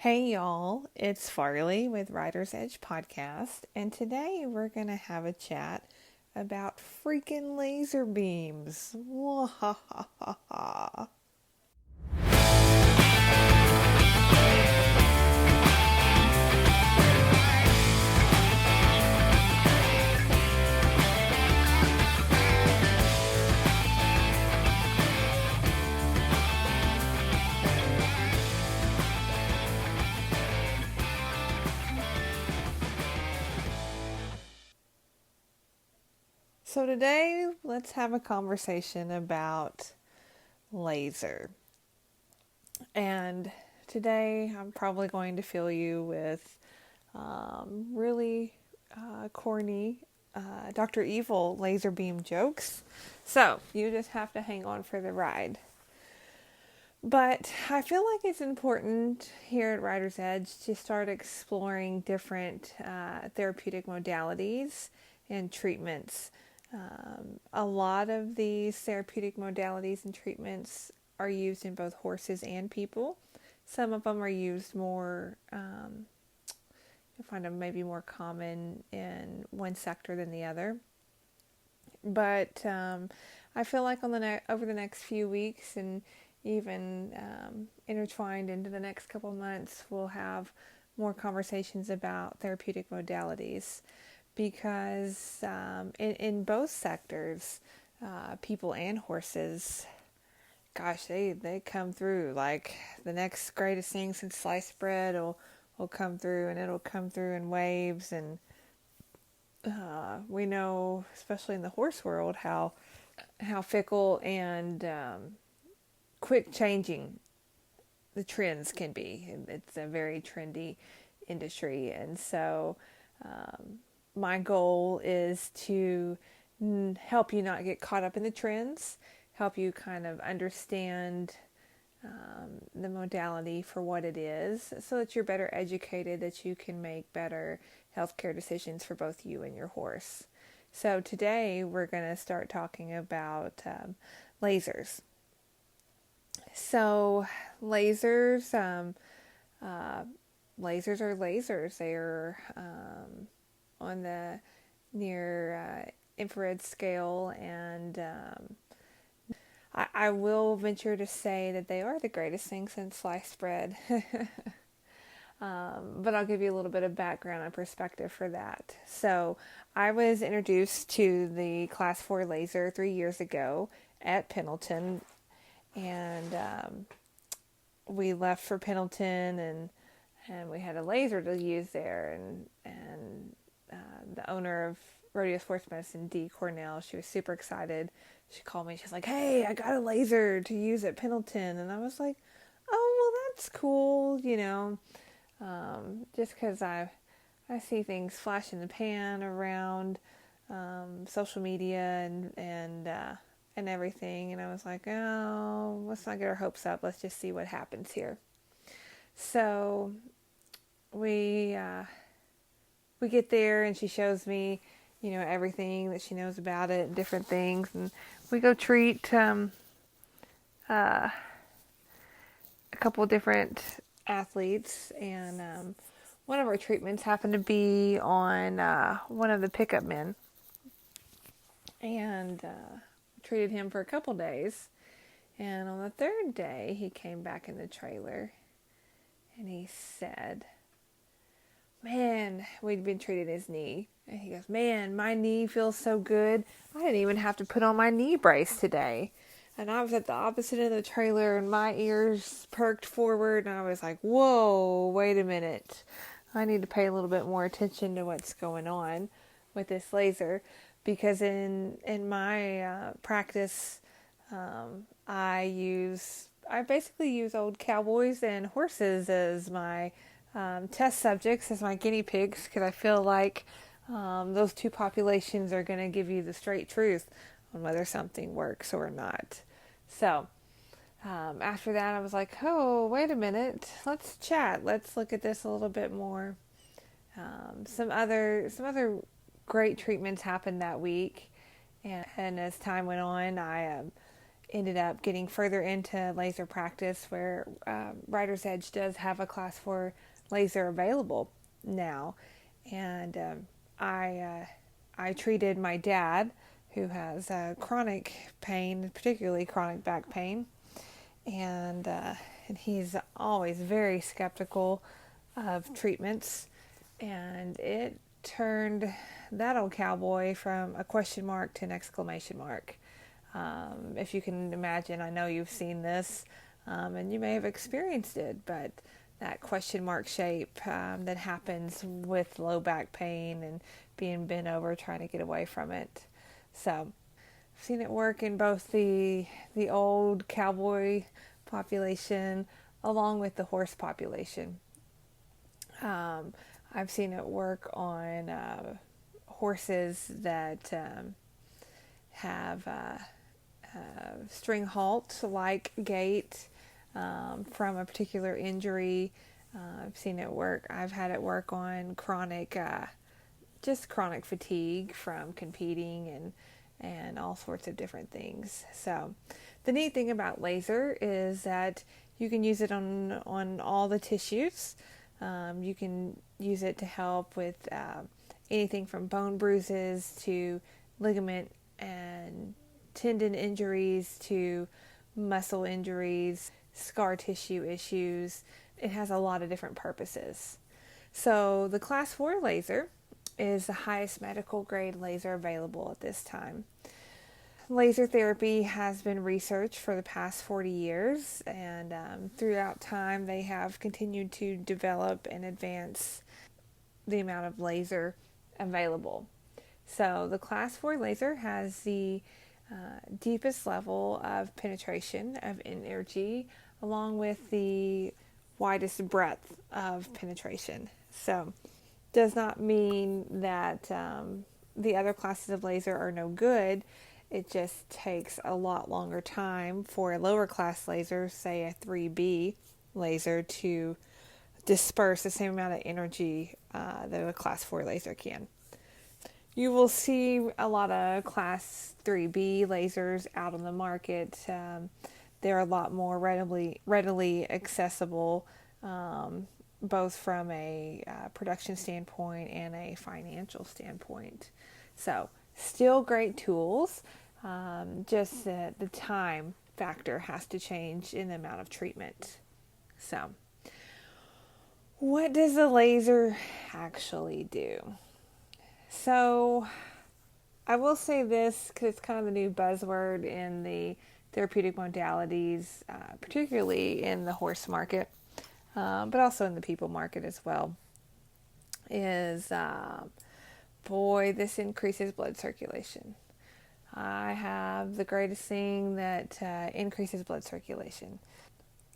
Hey y'all, it's Farley with Writer's Edge Podcast, and today we're going to have a chat about freaking laser beams. Wahahaha. So today, let's have a conversation about laser. And today, I'm probably going to fill you with really corny Dr. Evil laser beam jokes. So you just have to hang on for the ride. But I feel like it's important here at Writer's Edge to start exploring different therapeutic modalities and treatments. A lot of these therapeutic modalities and treatments are used in both horses and people. Some of them are used more, you'll find them maybe more common in one sector than the other. But I feel like over the next few weeks and even intertwined into the next couple months, we'll have more conversations about therapeutic modalities because in both sectors, people and horses, gosh, they come through. Like the next greatest thing since sliced bread will come through, and it'll come through in waves. And we know, especially in the horse world, how fickle and quick changing the trends can be. It's a very trendy industry, and so my goal is to help you not get caught up in the trends, help you kind of understand the modality for what it is, so that you're better educated, that you can make better healthcare decisions for both you and your horse. So today we're going to start talking about lasers. So lasers, lasers are lasers. They're on the near infrared scale, and I will venture to say that they are the greatest thing since sliced bread. But I'll give you a little bit of background and perspective for that. So I was introduced to the Class 4 laser 3 years ago at Pendleton, and we left for Pendleton, and we had a laser to use there, and the owner of Rodeo Sports Medicine, Dee Cornell, she was super excited. She called me. She's like, "Hey, I got a laser to use at Pendleton," and I was like, "Oh, well, that's cool, just because I see things flash in the pan around social media and everything," and I was like, "Oh, let's not get our hopes up. Let's just see what happens here." So we get there, and she shows me, everything that she knows about it, and different things, and we go treat a couple of different athletes, and one of our treatments happened to be on one of the pickup men, and treated him for a couple days. And on the third day, he came back in the trailer, and he said, "Man," we'd been treating his knee, and he goes, "Man, my knee feels so good. I didn't even have to put on my knee brace today." And I was at the opposite end of the trailer, and my ears perked forward, and I was like, "Whoa, wait a minute. I need to pay a little bit more attention to what's going on with this laser," because in my practice, I basically use old cowboys and horses as my test subjects, as my guinea pigs, because I feel like those two populations are going to give you the straight truth on whether something works or not. So after that, I was like, "Oh, wait a minute. Let's chat. Let's look at this a little bit more." Some other great treatments happened that week, and as time went on, I ended up getting further into laser practice, where Writer's Edge does have a class 4 laser available now. And I treated my dad, who has chronic pain, particularly chronic back pain, and he's always very skeptical of treatments, and it turned that old cowboy from a question mark to an exclamation mark. If you can imagine, I know you've seen this, and you may have experienced it, but that question mark shape that happens with low back pain and being bent over trying to get away from it. So I've seen it work in both the old cowboy population along with the horse population. I've seen it work on horses that have string halt like gait from a particular injury. I've seen it work. I've had it work on chronic fatigue from competing and all sorts of different things. So the neat thing about laser is that you can use it on all the tissues. You can use it to help with anything from bone bruises to ligament and tendon injuries to muscle injuries, scar tissue issues. It has a lot of different purposes. So the class 4 laser is the highest medical grade laser available at this time. Laser therapy has been researched for the past 40 years, and throughout time they have continued to develop and advance the amount of laser available. So the class 4 laser has the deepest level of penetration of energy, along with the widest breadth of penetration. So does not mean that the other classes of laser are no good. It just takes a lot longer time for a lower class laser, say a 3B laser, to disperse the same amount of energy that a class 4 laser can. You will see a lot of class 3B lasers out on the market. They're a lot more readily accessible, both from a production standpoint and a financial standpoint. So still great tools, just the time factor has to change in the amount of treatment. So what does a laser actually do? So I will say this because it's kind of the new buzzword in the therapeutic modalities, particularly in the horse market, but also in the people market as well, is boy, this increases blood circulation. I have the greatest thing that increases blood circulation.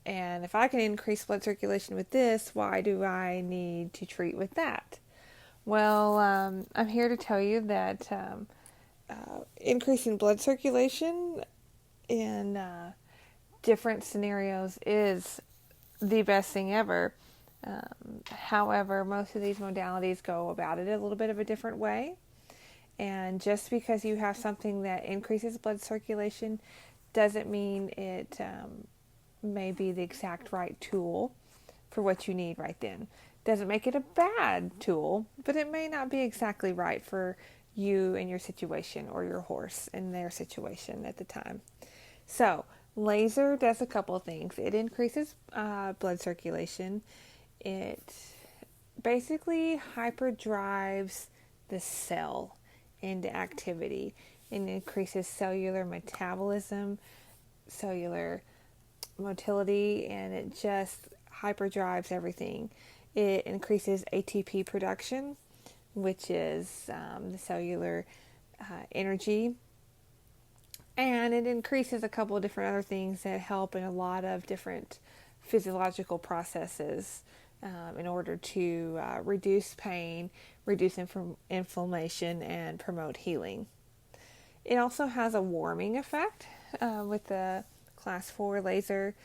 And if I can increase blood circulation with this, why do I need to treat with that? Well, I'm here to tell you that increasing blood circulation in different scenarios is the best thing ever. However, most of these modalities go about it a little bit of a different way. And just because you have something that increases blood circulation doesn't mean it may be the exact right tool for what you need right then. Doesn't make it a bad tool, but it may not be exactly right for you and your situation, or your horse and their situation at the time. So laser does a couple of things. It increases blood circulation. It basically hyperdrives the cell into activity. It increases cellular metabolism, cellular motility, and it just hyperdrives everything. It increases ATP production, which is the cellular energy, and it increases a couple of different other things that help in a lot of different physiological processes in order to reduce pain, reduce inflammation, and promote healing. It also has a warming effect with the class 4 laser.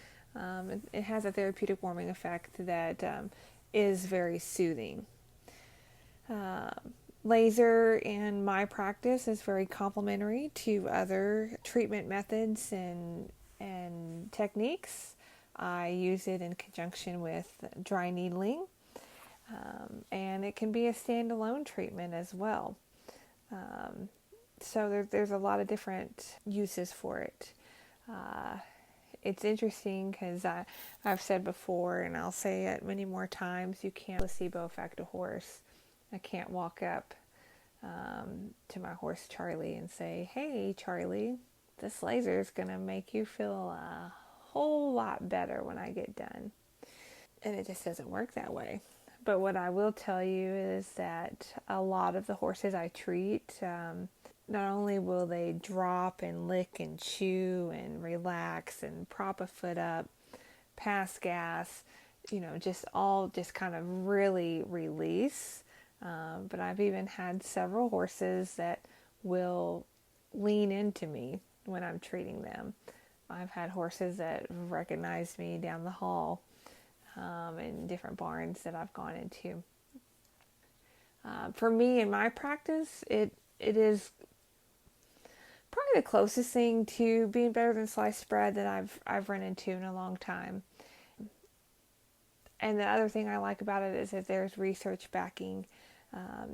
It has a therapeutic warming effect that is very soothing. Laser in my practice is very complementary to other treatment methods and techniques. I use it in conjunction with dry needling, and it can be a standalone treatment as well. Um, so there's a lot of different uses for it. Uh, it's interesting because I've said before, and I'll say it many more times, you can't placebo effect a horse. I can't walk up to my horse Charlie and say, "Hey Charlie, this laser is going to make you feel a whole lot better when I get done." And it just doesn't work that way. But what I will tell you is that a lot of the horses I treat, not only will they drop and lick and chew and relax and prop a foot up, pass gas, just kind of really release. But I've even had several horses that will lean into me when I'm treating them. I've had horses that recognize me down the hall in different barns that I've gone into. For me, in my practice, it is probably the closest thing to being better than sliced bread that I've run into in a long time. And the other thing I like about it is that there's research backing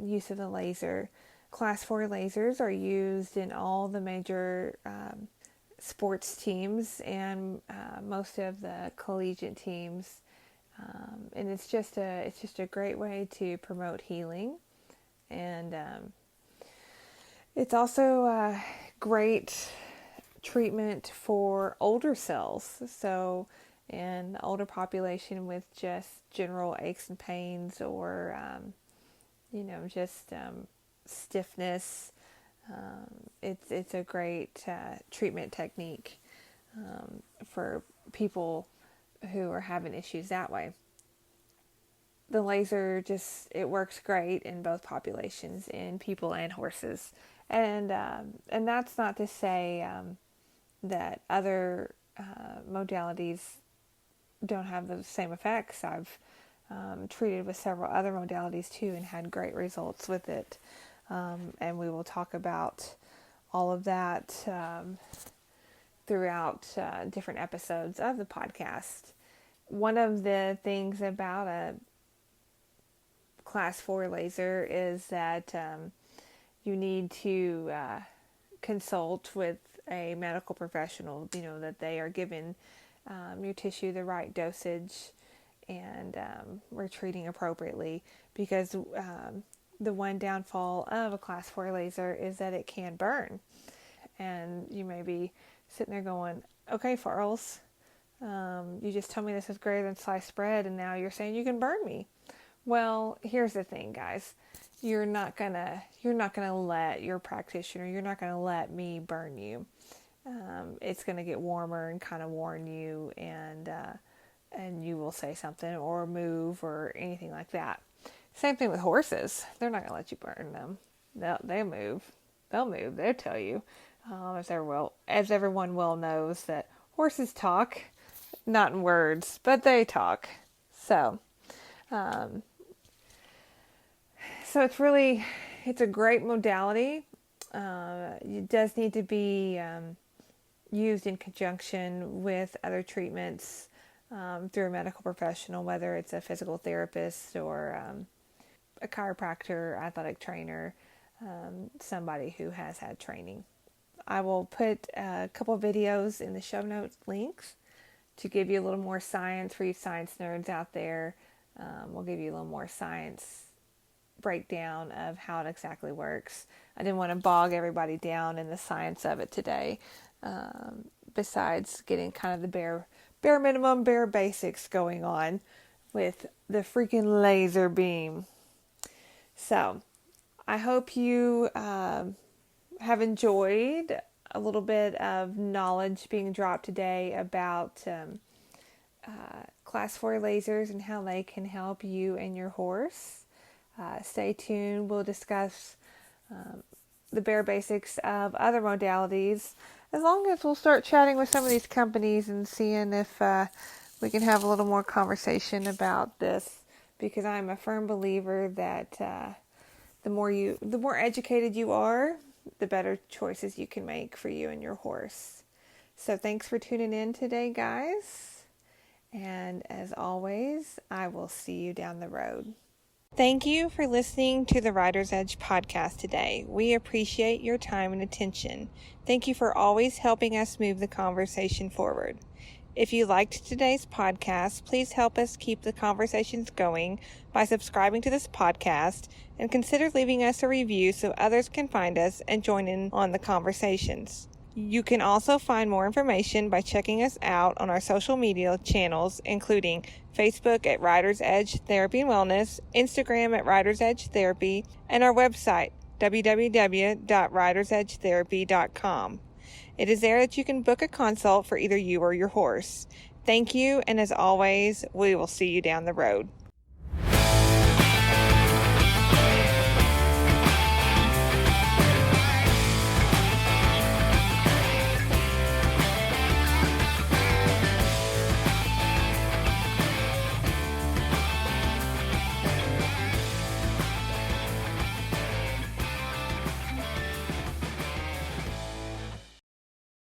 use of the laser. Class 4 lasers are used in all the major sports teams and most of the collegiate teams. And it's just a great way to promote healing, and it's also a great treatment for older cells. So, in the older population with just general aches and pains, or just stiffness, it's a great treatment technique for people who are having issues that way. The laser it works great in both populations, in people and horses, and that's not to say that other modalities don't have the same effects. I've treated with several other modalities too and had great results with it, and we will talk about all of that throughout different episodes of the podcast. One of the things about a class 4 laser is that you need to consult with a medical professional, that they are giving your tissue the right dosage and we're treating appropriately, because the one downfall of a class 4 laser is that it can burn. And you may be sitting there going, "Okay, Farles, you just told me this is greater than sliced bread, and now you're saying you can burn me." Well, here's the thing, guys. You're not gonna let your practitioner, you're not gonna let me burn you. It's gonna get warmer and kind of warn you, and you will say something or move or anything like that. Same thing with horses. They're not gonna let you burn them. They move. They'll move. They'll tell you. As everyone well knows, that horses talk, not in words, but they talk. So it's a great modality. It does need to be used in conjunction with other treatments through a medical professional, whether it's a physical therapist or a chiropractor, athletic trainer, somebody who has had training. I will put a couple of videos in the show notes links to give you a little more science for you science nerds out there. We'll give you a little more science breakdown of how it exactly works. I didn't want to bog everybody down in the science of it today, besides getting kind of the bare minimum, bare basics going on with the freaking laser beam. So I hope you have enjoyed a little bit of knowledge being dropped today about class 4 lasers and how they can help you and your horse. Stay tuned. We'll discuss the bare basics of other modalities, as long as we'll start chatting with some of these companies and seeing if we can have a little more conversation about this, because I'm a firm believer that The more educated you are, the better choices you can make for you and your horse. So thanks for tuning in today, guys. And as always, I will see you down the road. Thank you for listening to the Rider's Edge podcast today. We appreciate your time and attention. Thank you for always helping us move the conversation forward. If you liked today's podcast, please help us keep the conversations going by subscribing to this podcast and consider leaving us a review so others can find us and join in on the conversations. You can also find more information by checking us out on our social media channels, including Facebook at Rider's Edge Therapy and Wellness, Instagram at Rider's Edge Therapy, and our website, www.ridersedgetherapy.com. It is there that you can book a consult for either you or your horse. Thank you, and as always, we will see you down the road.